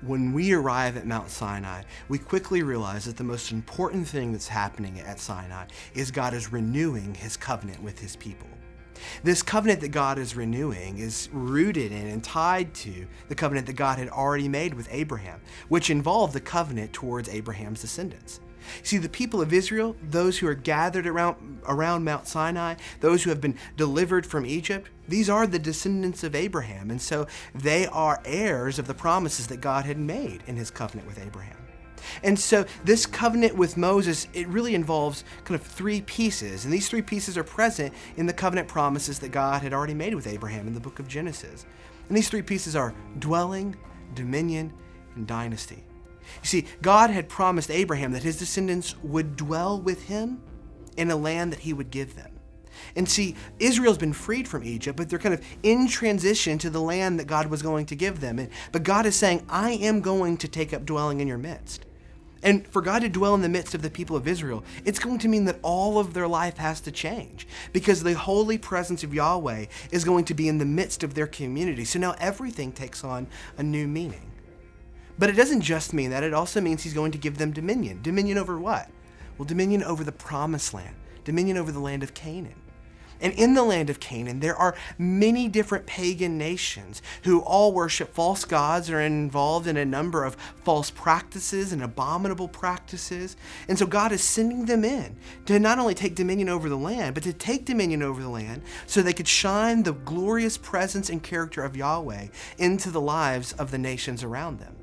When we arrive at Mount Sinai, we quickly realize that the most important thing that's happening at Sinai is God is renewing his covenant with his people. This covenant that God is renewing is rooted in and tied to the covenant that God had already made with Abraham, which involved the covenant towards Abraham's descendants. See, the people of Israel, those who are gathered around Mount Sinai, those who have been delivered from Egypt, these are the descendants of Abraham, and so they are heirs of the promises that God had made in his covenant with Abraham. And so this covenant with Moses, it really involves kind of three pieces, and these three pieces are present in the covenant promises that God had already made with Abraham in the book of Genesis. And these three pieces are dwelling, dominion, and dynasty. You see, God had promised Abraham that his descendants would dwell with him in a land that he would give them. And see, Israel's been freed from Egypt, but they're kind of in transition to the land that God was going to give them. But God is saying, I am going to take up dwelling in your midst. And for God to dwell in the midst of the people of Israel, it's going to mean that all of their life has to change, because the holy presence of Yahweh is going to be in the midst of their community. So now everything takes on a new meaning. But it doesn't just mean that, it also means he's going to give them dominion. Dominion over what? Well, dominion over the promised land, dominion over the land of Canaan. And in the land of Canaan, there are many different pagan nations who all worship false gods, are involved in a number of false practices and abominable practices. And so God is sending them in to not only take dominion over the land, but to take dominion over the land so they could shine the glorious presence and character of Yahweh into the lives of the nations around them.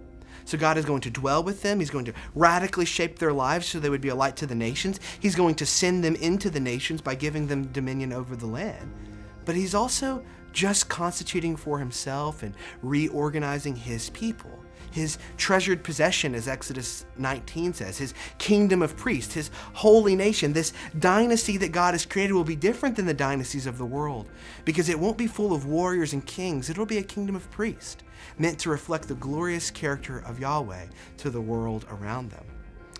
So God is going to dwell with them. He's going to radically shape their lives so they would be a light to the nations. He's going to send them into the nations by giving them dominion over the land. But he's also just constituting for himself and reorganizing his people, his treasured possession, as Exodus 19 says, his kingdom of priests, his holy nation. This dynasty that God has created will be different than the dynasties of the world, because it won't be full of warriors and kings. It'll be a kingdom of priests, meant to reflect the glorious character of Yahweh to the world around them.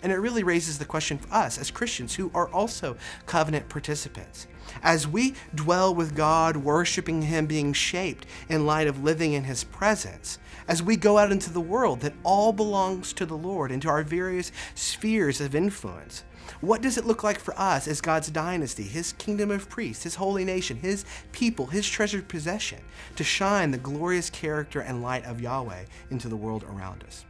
And it really raises the question for us as Christians who are also covenant participants. As we dwell with God, worshiping him, being shaped in light of living in his presence, as we go out into the world that all belongs to the Lord, into our various spheres of influence, what does it look like for us as God's dynasty, his kingdom of priests, his holy nation, his people, his treasured possession, to shine the glorious character and light of Yahweh into the world around us?